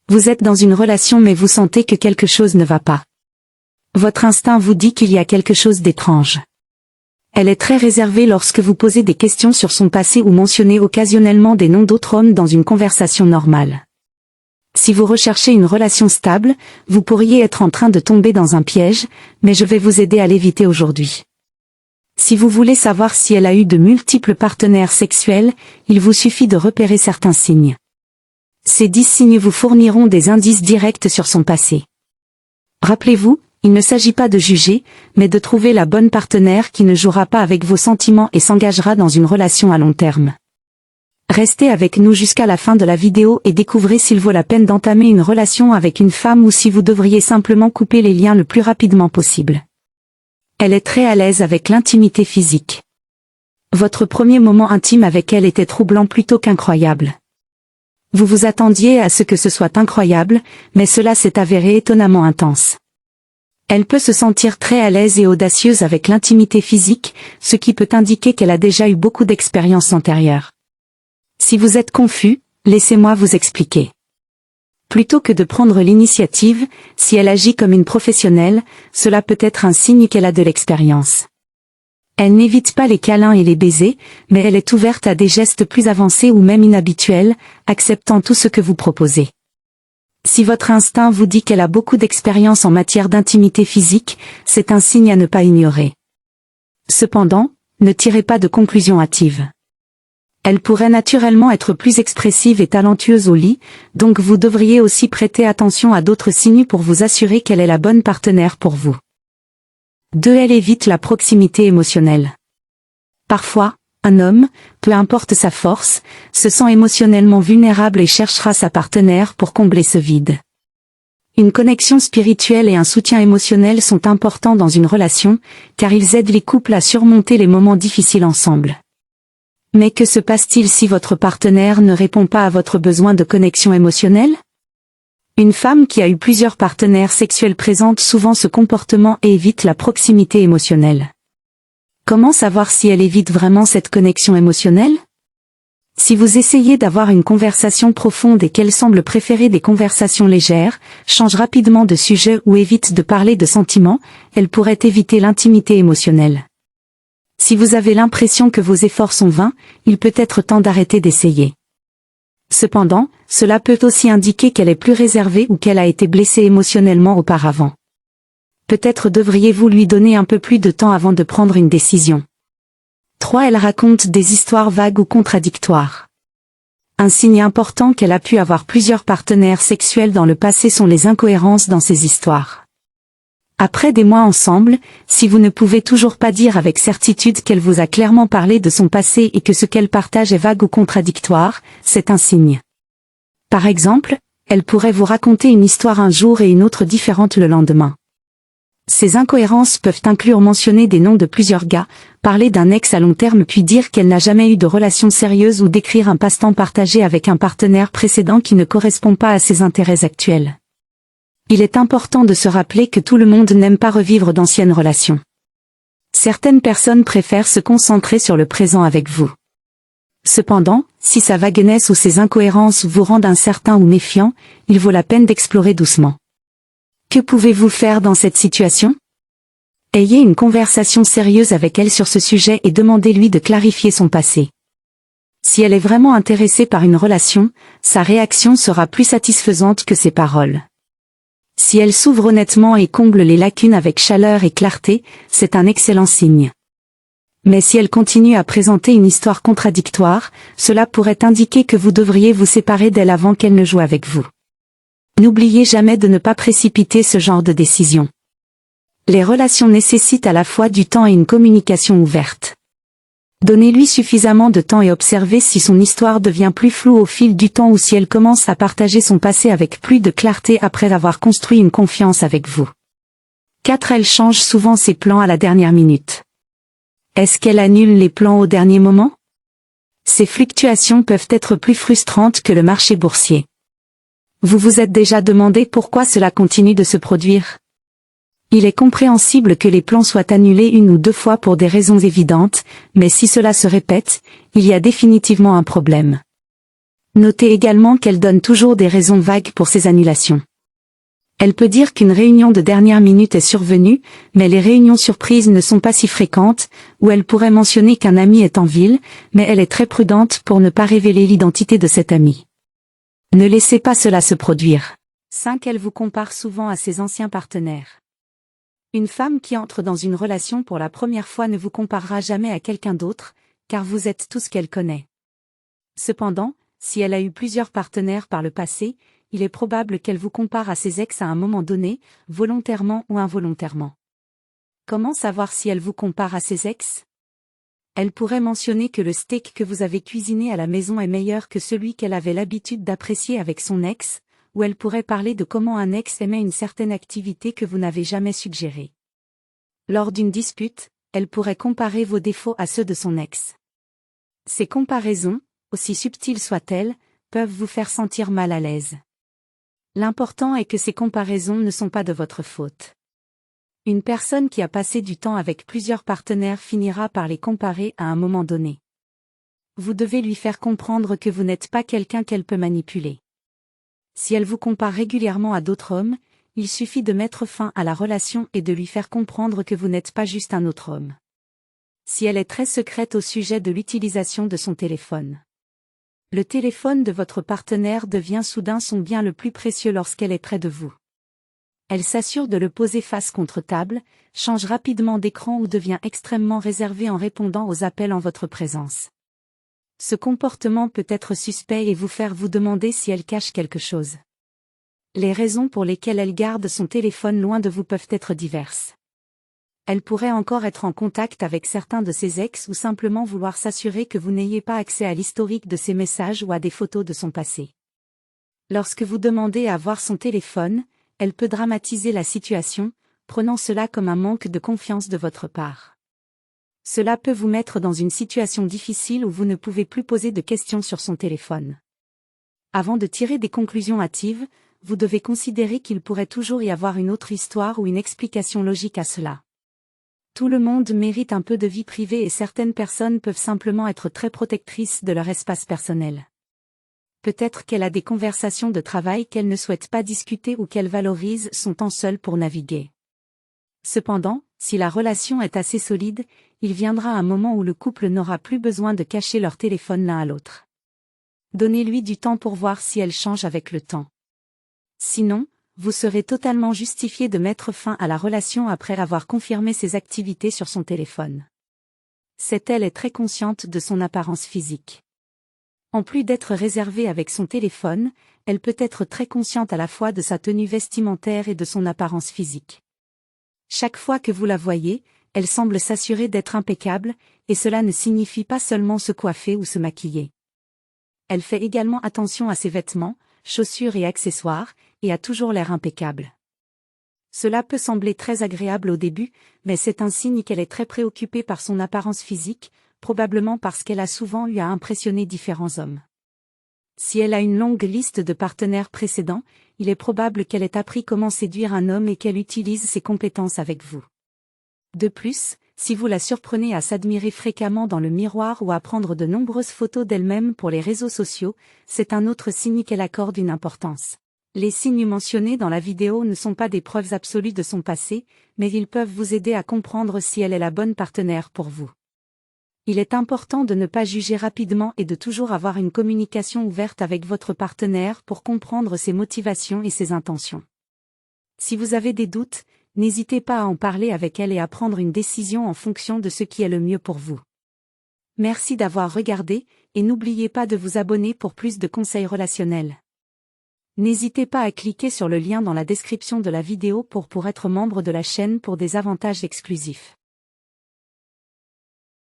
Vous êtes dans une relation mais vous sentez que quelque chose ne va pas. Votre instinct vous dit qu'il y a quelque chose d'étrange. Elle est très réservée lorsque vous posez des questions sur son passé ou mentionnez occasionnellement des noms d'autres hommes dans une conversation normale. Si vous recherchez une relation stable, vous pourriez être en train de tomber dans un piège, mais je vais vous aider à l'éviter aujourd'hui. Si vous voulez savoir si elle a eu de multiples partenaires sexuels, il vous suffit de repérer certains signes. Ces 10 signes vous fourniront des indices directs sur son passé. Rappelez-vous, il ne s'agit pas de juger, mais de trouver la bonne partenaire qui ne jouera pas avec vos sentiments et s'engagera dans une relation à long terme. Restez avec nous jusqu'à la fin de la vidéo et découvrez s'il vaut la peine d'entamer une relation avec une femme ou si vous devriez simplement couper les liens le plus rapidement possible. Elle est très à l'aise avec l'intimité physique. Votre premier moment intime avec elle était troublant plutôt qu'incroyable. Vous vous attendiez à ce que ce soit incroyable, mais cela s'est avéré étonnamment intense. Elle peut se sentir très à l'aise et audacieuse avec l'intimité physique, ce qui peut indiquer qu'elle a déjà eu beaucoup d'expériences antérieures. Si vous êtes confus, laissez-moi vous expliquer. Plutôt que de prendre l'initiative, si elle agit comme une professionnelle, cela peut être un signe qu'elle a de l'expérience. Elle n'évite pas les câlins et les baisers, mais elle est ouverte à des gestes plus avancés ou même inhabituels, acceptant tout ce que vous proposez. Si votre instinct vous dit qu'elle a beaucoup d'expérience en matière d'intimité physique, c'est un signe à ne pas ignorer. Cependant, ne tirez pas de conclusions hâtives. Elle pourrait naturellement être plus expressive et talentueuse au lit, donc vous devriez aussi prêter attention à d'autres signes pour vous assurer qu'elle est la bonne partenaire pour vous. 2. Elle évite la proximité émotionnelle. Parfois, un homme, peu importe sa force, se sent émotionnellement vulnérable et cherchera sa partenaire pour combler ce vide. Une connexion spirituelle et un soutien émotionnel sont importants dans une relation, car ils aident les couples à surmonter les moments difficiles ensemble. Mais que se passe-t-il si votre partenaire ne répond pas à votre besoin de connexion émotionnelle? Une femme qui a eu plusieurs partenaires sexuels présente souvent ce comportement et évite la proximité émotionnelle. Comment savoir si elle évite vraiment cette connexion émotionnelle? Si vous essayez d'avoir une conversation profonde et qu'elle semble préférer des conversations légères, change rapidement de sujet ou évite de parler de sentiments, elle pourrait éviter l'intimité émotionnelle. Si vous avez l'impression que vos efforts sont vains, il peut être temps d'arrêter d'essayer. Cependant, cela peut aussi indiquer qu'elle est plus réservée ou qu'elle a été blessée émotionnellement auparavant. Peut-être devriez-vous lui donner un peu plus de temps avant de prendre une décision. 3. Elle raconte des histoires vagues ou contradictoires. Un signe important qu'elle a pu avoir plusieurs partenaires sexuels dans le passé sont les incohérences dans ses histoires. Après des mois ensemble, si vous ne pouvez toujours pas dire avec certitude qu'elle vous a clairement parlé de son passé et que ce qu'elle partage est vague ou contradictoire, c'est un signe. Par exemple, elle pourrait vous raconter une histoire un jour et une autre différente le lendemain. Ces incohérences peuvent inclure mentionner des noms de plusieurs gars, parler d'un ex à long terme puis dire qu'elle n'a jamais eu de relation sérieuse ou décrire un passe-temps partagé avec un partenaire précédent qui ne correspond pas à ses intérêts actuels. Il est important de se rappeler que tout le monde n'aime pas revivre d'anciennes relations. Certaines personnes préfèrent se concentrer sur le présent avec vous. Cependant, si sa vagueness ou ses incohérences vous rendent incertain ou méfiant, il vaut la peine d'explorer doucement. Que pouvez-vous faire dans cette situation? Ayez une conversation sérieuse avec elle sur ce sujet et demandez-lui de clarifier son passé. Si elle est vraiment intéressée par une relation, sa réaction sera plus satisfaisante que ses paroles. Si elle s'ouvre honnêtement et comble les lacunes avec chaleur et clarté, c'est un excellent signe. Mais si elle continue à présenter une histoire contradictoire, cela pourrait indiquer que vous devriez vous séparer d'elle avant qu'elle ne joue avec vous. N'oubliez jamais de ne pas précipiter ce genre de décision. Les relations nécessitent à la fois du temps et une communication ouverte. Donnez-lui suffisamment de temps et observez si son histoire devient plus floue au fil du temps ou si elle commence à partager son passé avec plus de clarté après avoir construit une confiance avec vous. 4. Elle change souvent ses plans à la dernière minute. Est-ce qu'elle annule les plans au dernier moment? Ces fluctuations peuvent être plus frustrantes que le marché boursier. Vous vous êtes déjà demandé pourquoi cela continue de se produire? Il est compréhensible que les plans soient annulés une ou deux fois pour des raisons évidentes, mais si cela se répète, il y a définitivement un problème. Notez également qu'elle donne toujours des raisons vagues pour ses annulations. Elle peut dire qu'une réunion de dernière minute est survenue, mais les réunions surprises ne sont pas si fréquentes, ou elle pourrait mentionner qu'un ami est en ville, mais elle est très prudente pour ne pas révéler l'identité de cet ami. Ne laissez pas cela se produire. 5. Elle vous compare souvent à ses anciens partenaires. Une femme qui entre dans une relation pour la première fois ne vous comparera jamais à quelqu'un d'autre, car vous êtes tout ce qu'elle connaît. Cependant, si elle a eu plusieurs partenaires par le passé, il est probable qu'elle vous compare à ses ex à un moment donné, volontairement ou involontairement. Comment savoir si elle vous compare à ses ex? Elle pourrait mentionner que le steak que vous avez cuisiné à la maison est meilleur que celui qu'elle avait l'habitude d'apprécier avec son ex, ou elle pourrait parler de comment un ex aimait une certaine activité que vous n'avez jamais suggérée. Lors d'une dispute, elle pourrait comparer vos défauts à ceux de son ex. Ces comparaisons, aussi subtiles soient-elles, peuvent vous faire sentir mal à l'aise. L'important est que ces comparaisons ne sont pas de votre faute. Une personne qui a passé du temps avec plusieurs partenaires finira par les comparer à un moment donné. Vous devez lui faire comprendre que vous n'êtes pas quelqu'un qu'elle peut manipuler. Si elle vous compare régulièrement à d'autres hommes, il suffit de mettre fin à la relation et de lui faire comprendre que vous n'êtes pas juste un autre homme. Si elle est très secrète au sujet de l'utilisation de son téléphone. Le téléphone de votre partenaire devient soudain son bien le plus précieux lorsqu'elle est près de vous. Elle s'assure de le poser face contre table, change rapidement d'écran ou devient extrêmement réservée en répondant aux appels en votre présence. Ce comportement peut être suspect et vous faire vous demander si elle cache quelque chose. Les raisons pour lesquelles elle garde son téléphone loin de vous peuvent être diverses. Elle pourrait encore être en contact avec certains de ses ex ou simplement vouloir s'assurer que vous n'ayez pas accès à l'historique de ses messages ou à des photos de son passé. Lorsque vous demandez à voir son téléphone, elle peut dramatiser la situation, prenant cela comme un manque de confiance de votre part. Cela peut vous mettre dans une situation difficile où vous ne pouvez plus poser de questions sur son téléphone. Avant de tirer des conclusions hâtives, vous devez considérer qu'il pourrait toujours y avoir une autre histoire ou une explication logique à cela. Tout le monde mérite un peu de vie privée et certaines personnes peuvent simplement être très protectrices de leur espace personnel. Peut-être qu'elle a des conversations de travail qu'elle ne souhaite pas discuter ou qu'elle valorise son temps seul pour naviguer. Cependant, si la relation est assez solide, il viendra un moment où le couple n'aura plus besoin de cacher leur téléphone l'un à l'autre. Donnez-lui du temps pour voir si elle change avec le temps. Sinon, vous serez totalement justifié de mettre fin à la relation après avoir confirmé ses activités sur son téléphone. Elle est très consciente de son apparence physique. En plus d'être réservée avec son téléphone, elle peut être très consciente à la fois de sa tenue vestimentaire et de son apparence physique. Chaque fois que vous la voyez, elle semble s'assurer d'être impeccable, et cela ne signifie pas seulement se coiffer ou se maquiller. Elle fait également attention à ses vêtements, chaussures et accessoires, et a toujours l'air impeccable. Cela peut sembler très agréable au début, mais c'est un signe qu'elle est très préoccupée par son apparence physique, probablement parce qu'elle a souvent eu à impressionner différents hommes. Si elle a une longue liste de partenaires précédents, il est probable qu'elle ait appris comment séduire un homme et qu'elle utilise ses compétences avec vous. De plus, si vous la surprenez à s'admirer fréquemment dans le miroir ou à prendre de nombreuses photos d'elle-même pour les réseaux sociaux, c'est un autre signe qu'elle accorde une importance. Les signes mentionnés dans la vidéo ne sont pas des preuves absolues de son passé, mais ils peuvent vous aider à comprendre si elle est la bonne partenaire pour vous. Il est important de ne pas juger rapidement et de toujours avoir une communication ouverte avec votre partenaire pour comprendre ses motivations et ses intentions. Si vous avez des doutes, n'hésitez pas à en parler avec elle et à prendre une décision en fonction de ce qui est le mieux pour vous. Merci d'avoir regardé, et n'oubliez pas de vous abonner pour plus de conseils relationnels. N'hésitez pas à cliquer sur le lien dans la description de la vidéo pour être membre de la chaîne pour des avantages exclusifs.